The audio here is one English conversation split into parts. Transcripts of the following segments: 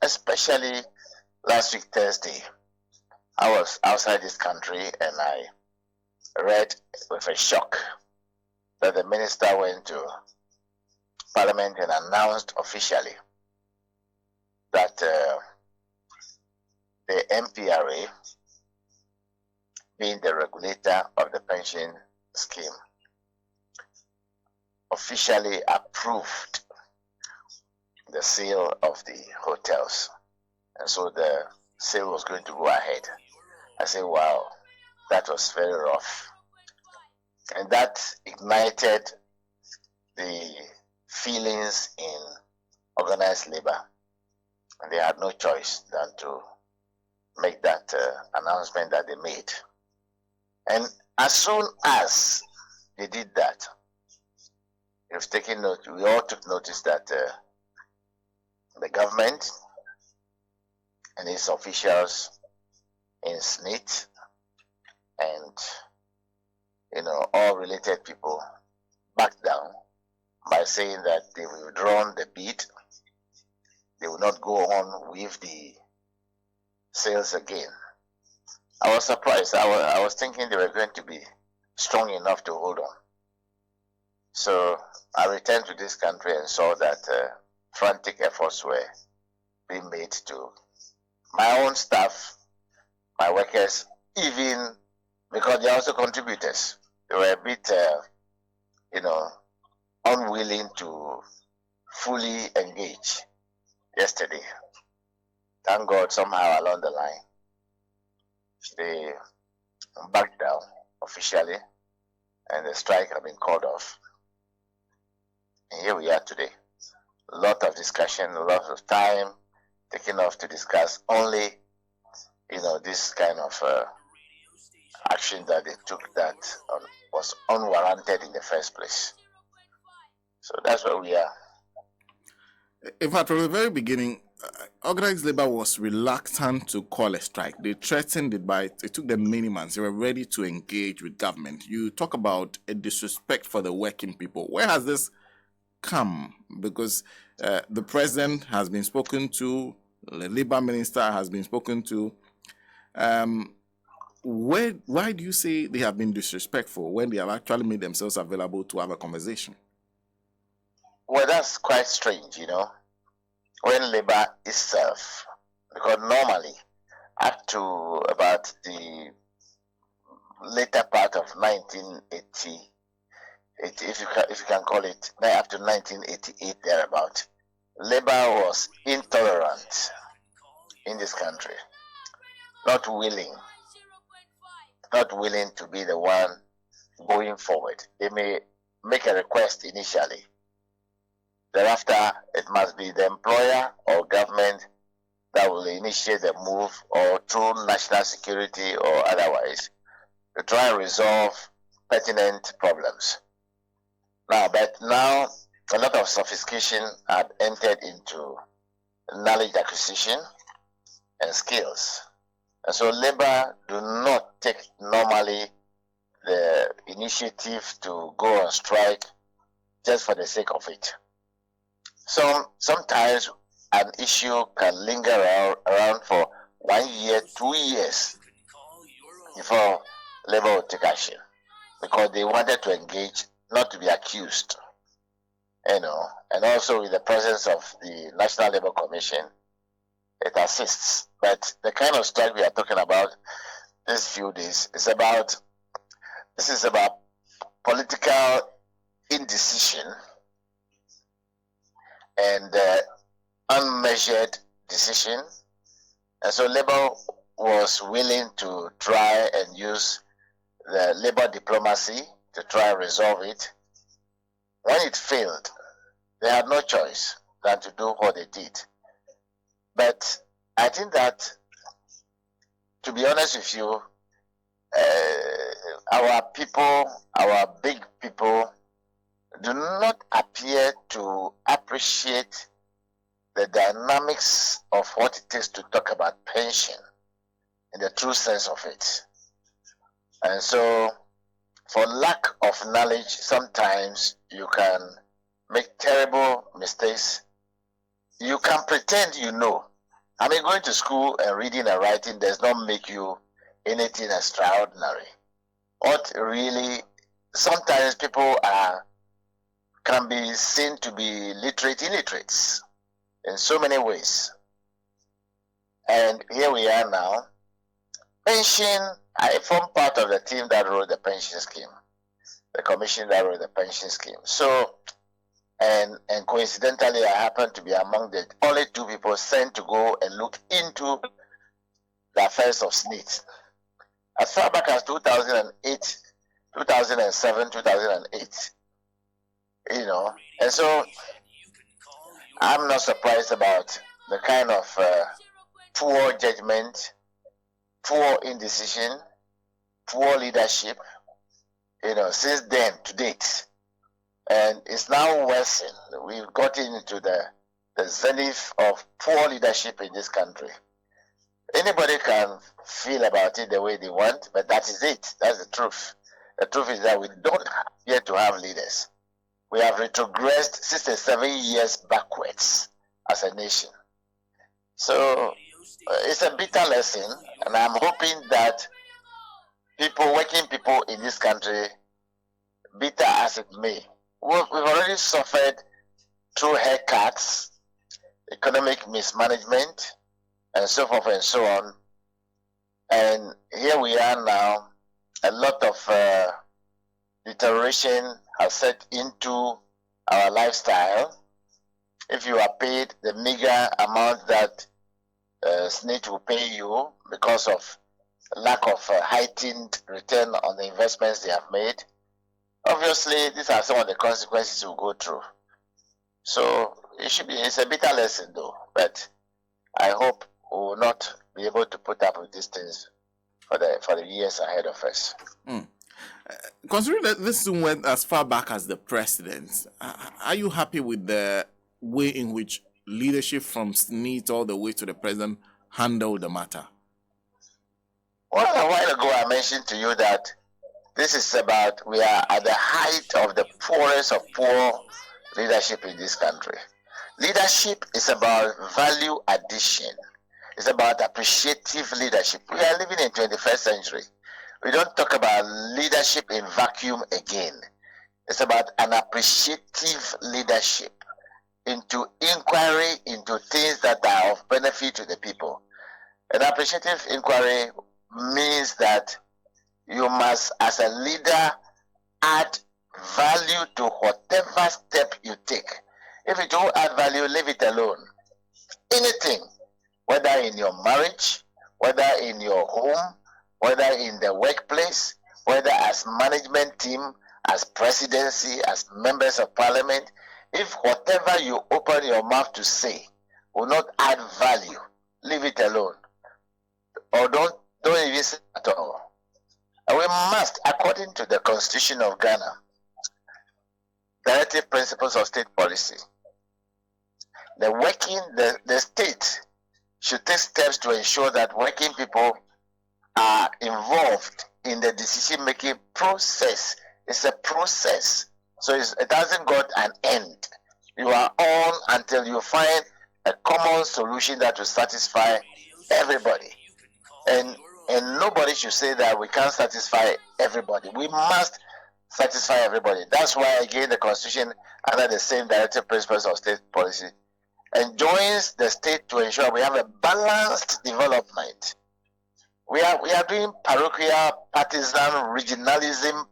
especially last week, Thursday. I was outside this country and I read with a shock that the minister went to Parliament and announced officially that the MPRA, being the regulator of the pension scheme, officially approved the sale of the hotels. And so the sale was going to go ahead. I said, wow, that was very rough. And that ignited the feelings in organized labor. And they had no choice than to make that announcement that they made. And as soon as they did that, you've taken note, we all took notice that the government and its officials in SSNIT and all related people backed down by saying that they will withdraw the bid, they will not go on with the sales again. I was surprised. I was thinking they were going to be strong enough to hold on. So I returned to this country and saw that frantic efforts were being made to my own staff, my workers, even because they are also contributors. They were a bit, unwilling to fully engage yesterday. Thank God somehow along the line, they backed down officially and the strike had been called off. And here we are today. A lot of discussion, a lot of time taken off to discuss only, this kind of action that they took that was unwarranted in the first place. So that's where we are. In fact, from the very beginning, organized labor was reluctant to call a strike. They threatened it, but it took them many months. They were ready to engage with government. You talk about a disrespect for the working people. Where has this come? Because the president has been spoken to, the labor minister has been spoken to. Why do you say they have been disrespectful when they have actually made themselves available to have a conversation? Well, that's quite strange, when labor itself, because normally up to about the later part of 1980, if you can call it, up to 1988 thereabout, labor was intolerant in this country, not willing to be the one going forward. They may make a request initially. Thereafter, it must be the employer or government that will initiate the move, or through national security or otherwise, to try and resolve pertinent problems. But now a lot of sophistication had entered into knowledge acquisition and skills. And so labor do not take normally the initiative to go on strike just for the sake of it. Sometimes an issue can linger around for 1 year, 2 years before labor will take action, because they wanted to engage, not to be accused, and also with the presence of the National Labour Commission, it assists. But the kind of strike we are talking about these few days is about political indecision and unmeasured decision. And so labor was willing to try and use the labor diplomacy to try and resolve it. When it failed, they had no choice than to do what they did. But I think that, to be honest with you, our people, our big people, do not appear to appreciate the dynamics of what it takes to talk about pension in the true sense of it. And so, for lack of knowledge, sometimes you can make terrible mistakes. You can pretend you know, I mean, going to school and reading and writing does not make you anything extraordinary. What really, sometimes people can be seen to be illiterates in so many ways. And here we are now. Pension, I form part of the team that wrote the pension scheme, the commission that wrote the pension scheme. So, and coincidentally, I happen to be among the only two people sent to go and look into the affairs of SSNIT. As far back as 2008, 2007, 2008, and so I'm not surprised about the kind of poor judgment, poor indecision, poor leadership, since then to date. And it's now worsened. We've gotten into the zenith of poor leadership in this country. Anybody can feel about it the way they want, but that is it. That's the truth. The truth is that we don't yet to have leaders. We have retrogressed 67 years backwards as a nation. So it's a bitter lesson, and I'm hoping that working people in this country, bitter as it may, we've already suffered through haircuts, economic mismanagement, and so forth and so on. And here we are now, a lot of deterioration has set into our lifestyle. If you are paid the meager amount that SSNIT will pay you because of lack of heightened return on the investments they have made, obviously these are some of the consequences we'll go through. So it's a bitter lesson though, but I hope we will not be able to put up with these things for the years ahead of us. Considering that this went as far back as the president, are you happy with the way in which leadership from SSNIT all the way to the president handled the matter? Well, a while ago I mentioned to you that this is about, we are at the height of the poorest of poor leadership in this country. Leadership is about value addition. It's about appreciative leadership. We are living in 21st century. We don't talk about leadership in vacuum again. It's about an appreciative leadership into inquiry into things that are of benefit to the people. An appreciative inquiry means that you must, as a leader, add value to whatever step you take. If you don't add value, leave it alone. Anything, whether in your marriage, whether in your home, whether in the workplace, whether as management team, as presidency, as members of parliament, if whatever you open your mouth to say will not add value, leave it alone. Or don't even say at all. And we must, according to the Constitution of Ghana, Directive Principles of State Policy, the state should take steps to ensure that working people are involved in the decision-making process. It's a process. So it hasn't got an end. You are on until you find a common solution that will satisfy everybody. And nobody should say that we can't satisfy everybody. We must satisfy everybody. That's why, again, the Constitution, under the same Directive Principles of State Policy, enjoins the state to ensure we have a balanced development. We are doing parochial, partisan, regionalism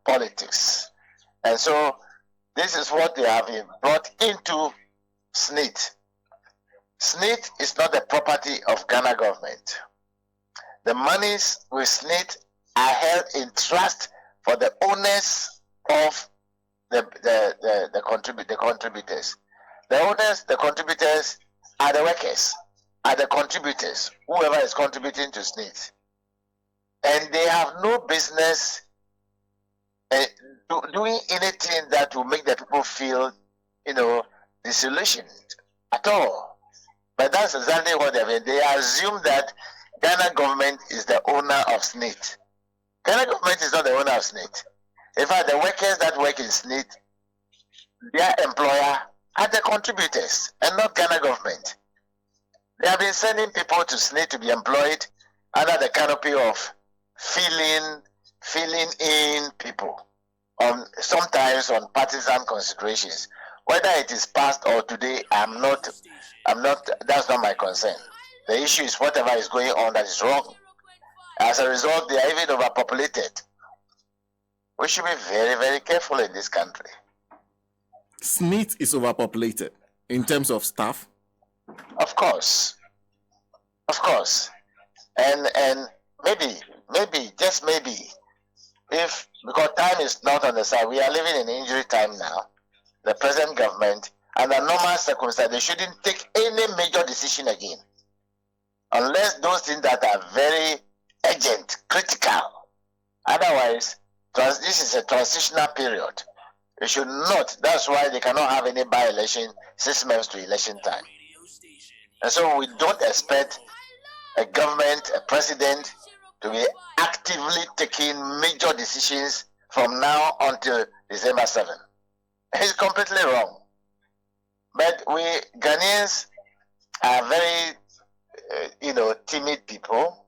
politics. And so this is what they have brought into SSNIT. SSNIT is not the property of Ghana government. The monies with SSNIT are held in trust for the owners of the contributors. The owners, the contributors are the workers, are the contributors, whoever is contributing to SSNIT. And they have no business doing anything that will make the people feel, disillusioned at all. But that's exactly what they assume that Ghana government is the owner of SSNIT. Ghana government is not the owner of SSNIT. In fact, the workers that work in SSNIT, their employer are the contributors and not Ghana government. They have been sending people to SSNIT to be employed under the canopy of filling in people, sometimes on partisan considerations. Whether it is past or today, that's not my concern. The issue is whatever is going on that is wrong. As a result, they are even overpopulated. We should be very, very careful in this country. SSNIT is overpopulated in terms of staff? Of course. Of course. And maybe, just maybe, because time is not on the side, we are living in injury time now. The present government, under normal circumstances, they shouldn't take any major decision again. Unless those things that are very urgent, critical. Otherwise, this is a transitional period. They should not. That's why they cannot have any by-election 6 months to election time. And so we don't expect a government, a president, to be actively taking major decisions from now until December 7. It's completely wrong. But we Ghanaians are very, timid people.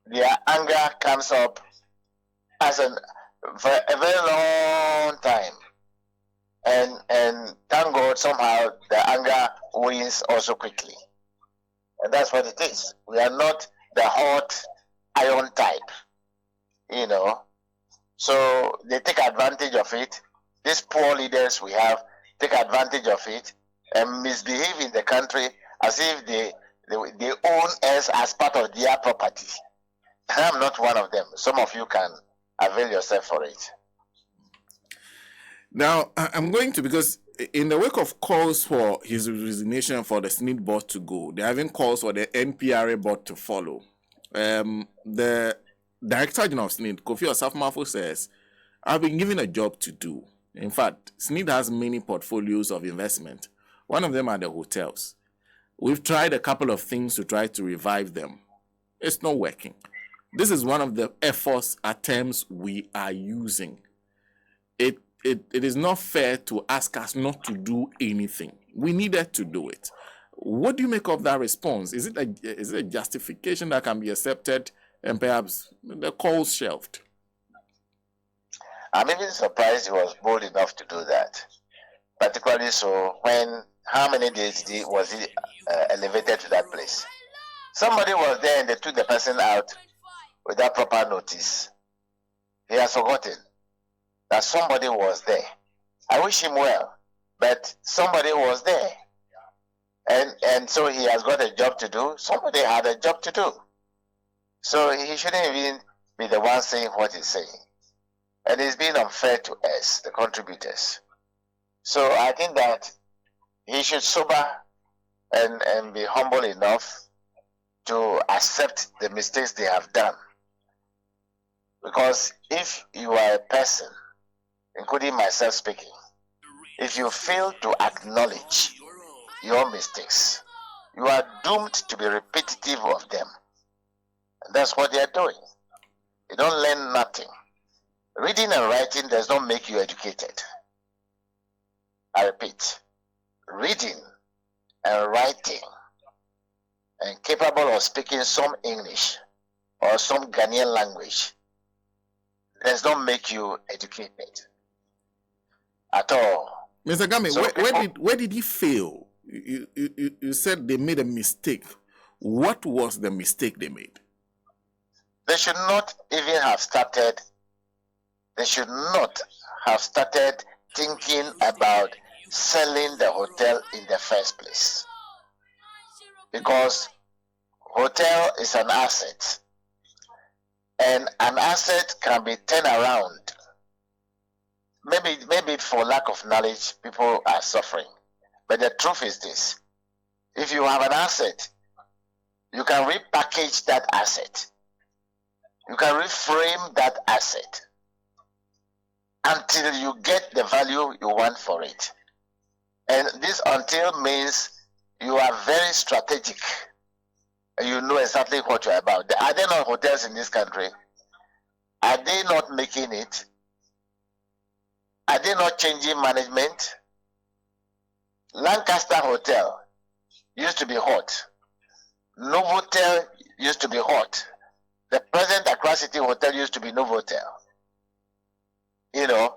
Their anger comes up for a very long time. And thank God somehow the anger wins also quickly. And that's what it is. We are not the hot iron type, So they take advantage of it. These poor leaders we have take advantage of it and misbehave in the country as if they own us as part of their property. I'm not one of them. Some of you can avail yourself for it. Now, I'm going to, because in the wake of calls for his resignation for the SSNIT board to go, they're having calls for the NPRA board to follow. The Director General of SSNIT, Kofi Osafo, says, I've been given a job to do. In fact, SSNIT has many portfolios of investment. One of them are the hotels. We've tried a couple of things to try to revive them. It's not working. This is one of the attempts we are using. It is not fair to ask us not to do anything. We needed to do it. What do you make of that response? Is it a justification that can be accepted and perhaps the calls shelved? I'm even surprised he was bold enough to do that. Particularly so when, how many days was he elevated to that place? Somebody was there and they took the person out without proper notice. He has forgotten that somebody was there. I wish him well, but somebody was there. And so he has got a job to do. Somebody had a job to do. So he shouldn't even be the one saying what he's saying. And it's being unfair to us, the contributors. So I think that he should sober and be humble enough to accept the mistakes they have done. Because if you are a person, including myself speaking, if you fail to acknowledge your mistakes, you are doomed to be repetitive of them. And that's what they are doing. You don't learn nothing. Reading and writing does not make you educated. I repeat, reading and writing and capable of speaking some English or some Ghanaian language does not make you educated at all. Mr. Gamey, so where did he fail? You said they made a mistake. What was the mistake they made? They should not even have started. They should not have started thinking about selling the hotel in the first place. Because hotel is an asset. And an asset can be turned around. Maybe for lack of knowledge, people are suffering. But the truth is this. If you have an asset, you can repackage that asset. You can reframe that asset until you get the value you want for it. And this until means you are very strategic. And you know exactly what you're about. Are there not hotels in this country? Are they not making it? Are they not changing management? Lancaster Hotel, used to be hot. Novotel used to be hot. The present Accra City Hotel used to be Novotel. You know,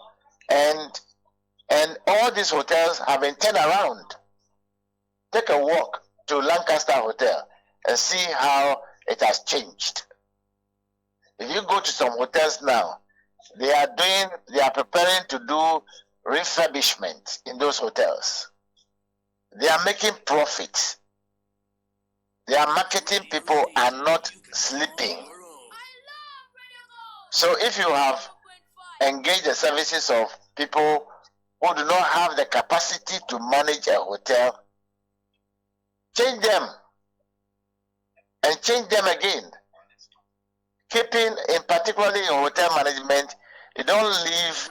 and all these hotels have been turned around. Take a walk to Lancaster Hotel and see how it has changed. If you go to some hotels now, they are preparing to do refurbishment in those hotels. They are making profit. Their marketing people are not sleeping. So if you have engaged the services of people who do not have the capacity to manage a hotel, change them and change them again. Keeping, in particularly in hotel management, you don't leave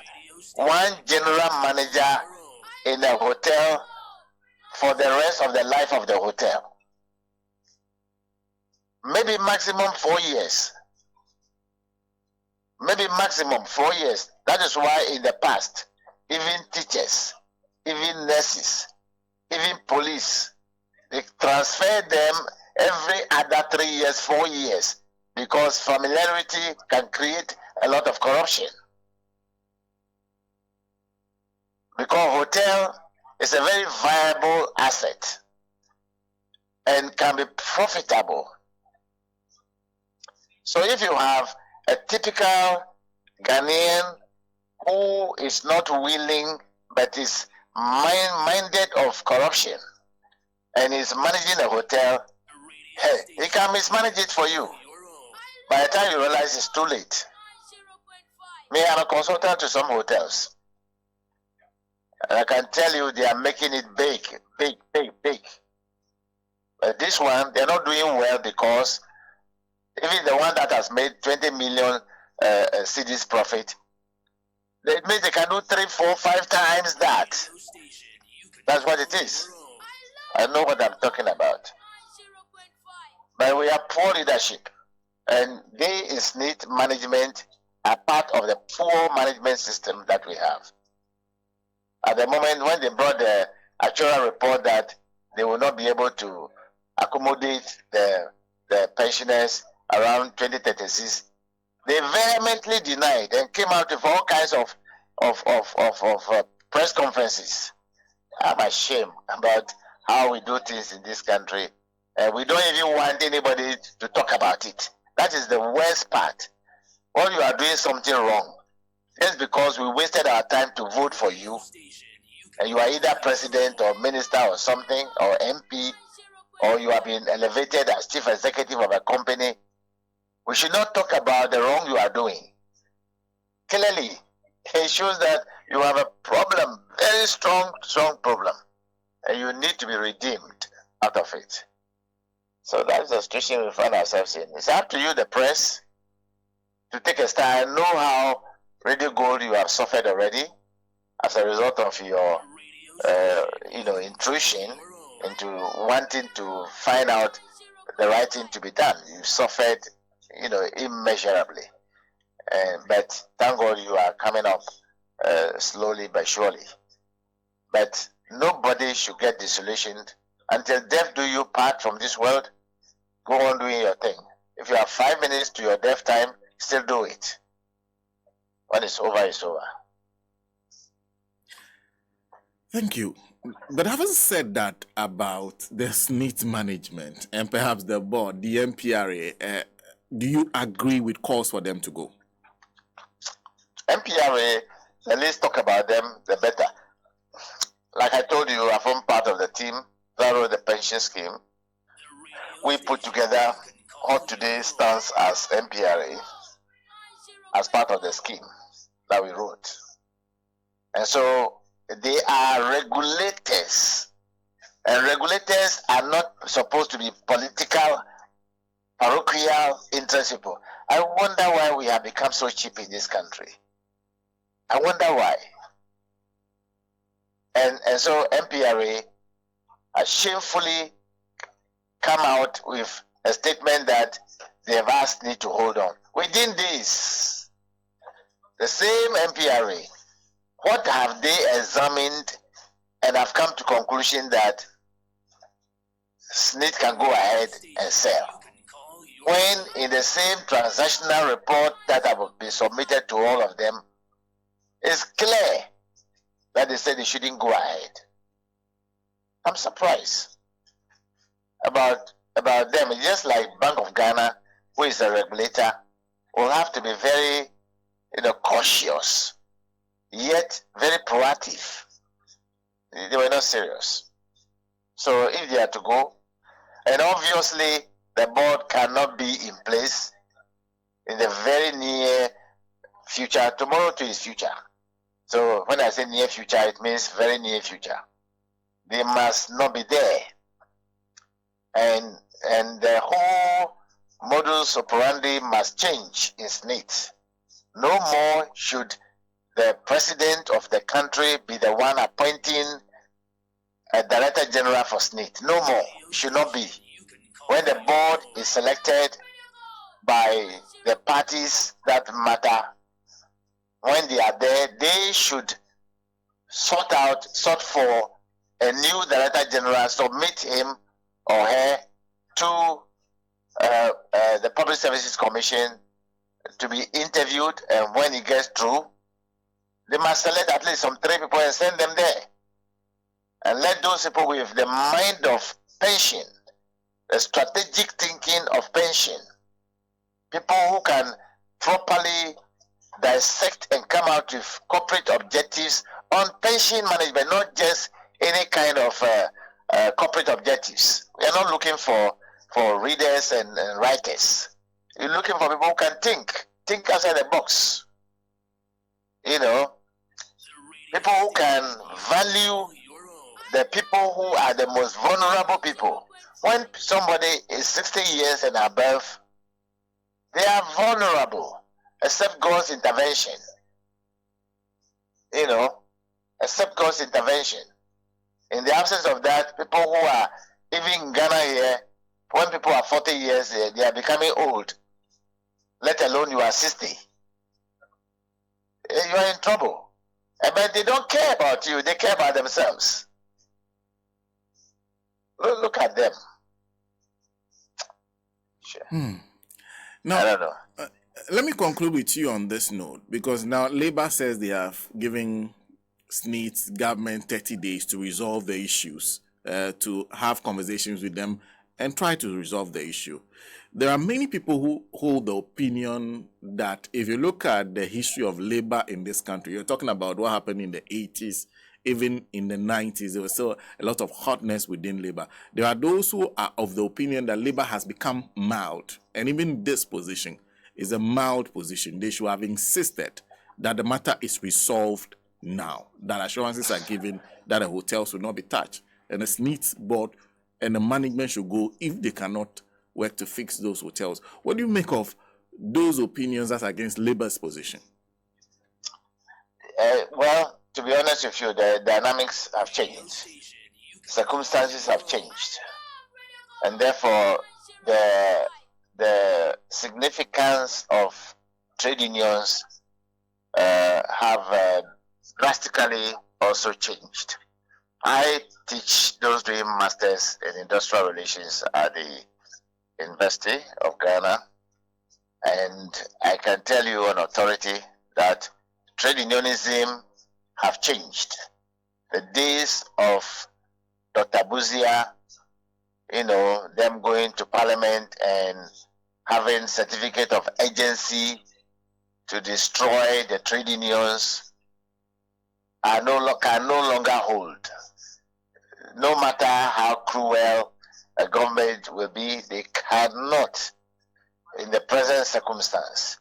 one general manager in a hotel for the rest of the life of the hotel. Maybe maximum 4 years. Maybe maximum 4 years. That is why in the past, even teachers, even nurses, even police, they transfer them every other 3 years, 4 years, because familiarity can create a lot of corruption. Because hotel is a very viable asset and can be profitable. So if you have a typical Ghanaian who is not willing but is minded of corruption and is managing a hotel, hey, he can mismanage it for you. By the time you realize it's too late. Me, I'm a consultant to some hotels. And I can tell you they are making it big. But this one, they're not doing well because even the one that has made 20 million cedis profit, that means they can do 3, 4, 5 times that. That's what it is. I know what I'm talking about. But we have poor leadership. And SSNIT management are part of the poor management system that we have. At the moment when they brought the actual report that they will not be able to accommodate the pensioners around 2036, they vehemently denied and came out with all kinds of press conferences. I'm ashamed about how we do things in this country. We don't even want anybody to talk about it. That is the worst part. When you are doing something wrong, just because we wasted our time to vote for you, and you are either president or minister or something, or MP, or you have been elevated as chief executive of a company, we should not talk about the wrong you are doing. Clearly, it shows that you have a problem, very strong problem, and you need to be redeemed out of it. So that's the situation we find ourselves in. It's up to you, the press, to take a stand. I know how Radio Gold you have suffered already as a result of your intrusion into wanting to find out the right thing to be done. You suffered, immeasurably. But thank God you are coming up slowly but surely. But nobody should get disillusioned. Until death do you part from this world, go on doing your thing. If you have 5 minutes to your death time, still do it. When it's over, it's over. Thank you. But having said that about the SSNIT management and perhaps the board, the MPRA, do you agree with calls for them to go? MPRA, the least talk about them, the better. Like I told you, I formed part of the team that wrote the pension scheme. We put together what today stands as MPRA as part of the scheme that we wrote. And so they are regulators. And regulators are not supposed to be political, parochial interest people. I wonder why we have become so cheap in this country. I wonder why. And so MPRA has shamefully come out with a statement that they have asked me to hold on. Within this, the same MPRA, what have they examined and have come to conclusion that SSNIT can go ahead and sell. When in the same transactional report that have been submitted to all of them, it's clear that they said they shouldn't go ahead. I'm surprised about them. It's just like Bank of Ghana, who is a regulator, will have to be very, cautious, yet very proactive. They were not serious. So if they are to go, and obviously the board cannot be in place in the very near future. Tomorrow too is future. So when I say near future, it means very near future. They must not be there. And the whole modus operandi must change in SSNIT. No more should the president of the country be the one appointing a director general for SSNIT. No more. It should not be. When the board is selected by the parties that matter, when they are there, they should sort for a new director general, submit him or her to the Public Services Commission to be interviewed, and when he gets through, they must select at least some 3 people and send them there. And let those people with the mind of pension, the strategic thinking of pension, people who can properly dissect and come out with corporate objectives on pension management, not just any kind of corporate objectives. We are not looking for readers and writers. You're looking for people who can think outside the box. People who can value the people who are the most vulnerable people. When somebody is 60 years and above, they are vulnerable, except God's intervention. Except God's intervention. In the absence of that, people who are, even in Ghana here, when people are 40 years, they are becoming old, let alone you are 60. You are in trouble. But they don't care about you, they care about themselves. Look at them. Sure. Now, I don't know. Let me conclude with you on this note, because now Labour says they have given SSNIT government 30 days to resolve the issues, to have conversations with them and try to resolve the issue. There are many people who hold the opinion that if you look at the history of Labour in this country, you're talking about what happened in the 80s, even in the 90s, there was still a lot of hotness within Labour. There are those who are of the opinion that Labour has become mild, and even this position is a mild position. They should have insisted that the matter is resolved now, that assurances are given that the hotels will not be touched, and the SSNIT board and the management should go if they cannot work to fix those hotels. What do you make of those opinions that's against Labour's position? Well, to be honest with you, the dynamics have changed. Circumstances have changed. And therefore, the significance of trade unions have drastically also changed. I teach those doing masters in industrial relations at the University of Ghana, and I can tell you on authority that trade unionism have changed. The days of Dr. Buzia, them going to parliament and having certificate of agency to destroy the trade unions can no longer hold. No matter how cruel a government will be, they cannot, in the present circumstance,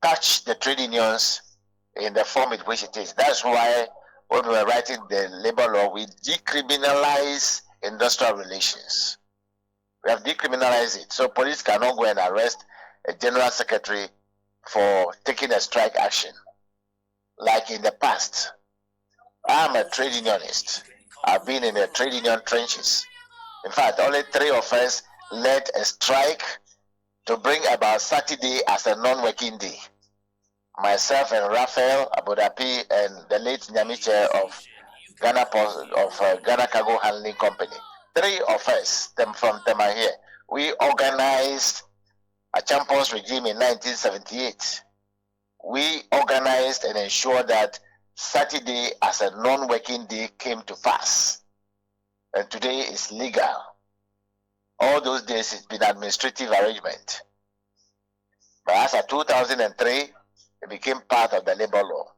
touch the trade unions in the form in which it is. That's why when we were writing the labor law, we decriminalize industrial relations. We have decriminalized it. So police cannot go and arrest a general secretary for taking a strike action. Like in the past, I'm a trade unionist. I've been in the trade union trenches. In fact, only 3 of us led a strike to bring about Saturday as a non-working day. Myself and Raphael Abodapi and the late Nyamiche of Ghana Cargo Handling Company. three of us, them from them are here. We organized a champions regime in 1978. We organized and ensured that Saturday as a non-working day came to pass. And today is legal. All those days it's been administrative arrangement. But as of 2003, it became part of the labor law.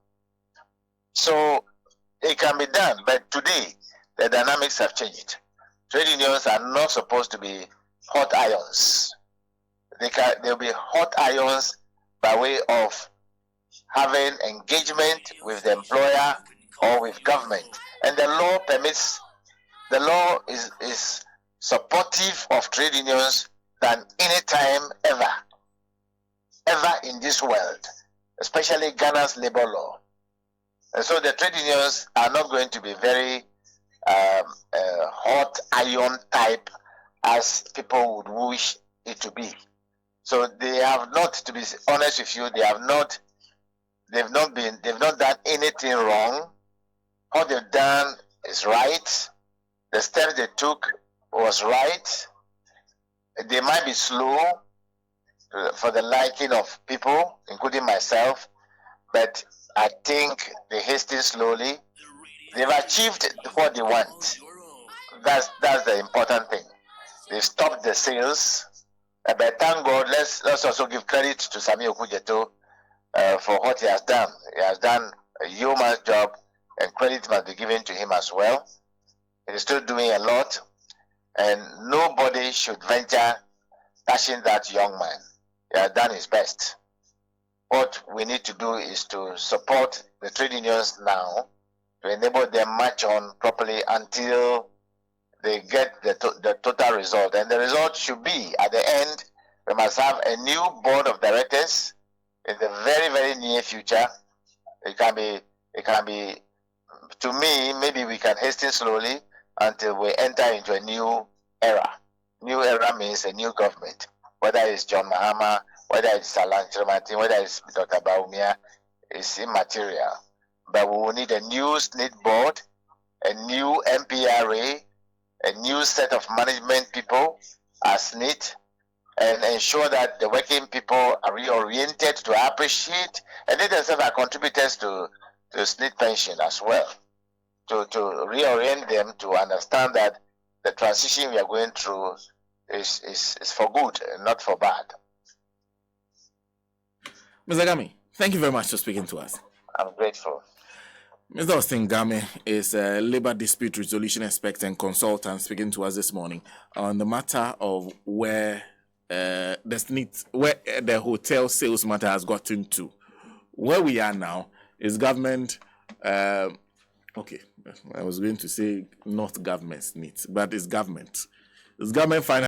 So it can be done, but today the dynamics have changed. Trade unions are not supposed to be hot irons. They'll be hot irons by way of having engagement with the employer or with government. And the law permits, the law is supportive of trade unions than any time ever in this world, especially Ghana's labor law. And so the trade unions are not going to be very hot iron type as people would wish it to be. So they have not, to be honest with you, they've not done anything wrong. What they've done is right. The steps they took was right. They might be slow for the liking of people, including myself, but I think they hasten slowly. They've achieved what they want. That's the important thing. They've stopped the sales. But thank God, let's also give credit to Sami Okujeto for what he has done. He has done a yeoman's job, and credit must be given to him as well. He is still doing a lot, and nobody should venture touching that young man. He has done his best. What we need to do is to support the trade unions now to enable them march on properly until they get the total result. And the result should be, at the end, we must have a new board of directors in the very, very near future. It can be, to me, maybe we can hasten slowly until we enter into a new era. New era means a new government. Whether it's John Mahama, whether it's Alan Chirmati, whether it's Dr. Baumia, it's immaterial. But we will need a new SSNIT board, a new MPRA, a new set of management people as SSNIT, and ensure that the working people are reoriented to appreciate, and they themselves are contributors to SSNIT pension as well, to reorient them to understand that the transition we are going through is for good and not for bad. Mr. Gamey, thank you very much for speaking to us. I'm grateful. Mr. Austin Gamey is a labor dispute resolution expert and consultant speaking to us this morning on the matter of where the hotel sales matter has gotten to. Where we are now is government. Okay, I was going to say not government's needs, but it's government. It's government finance.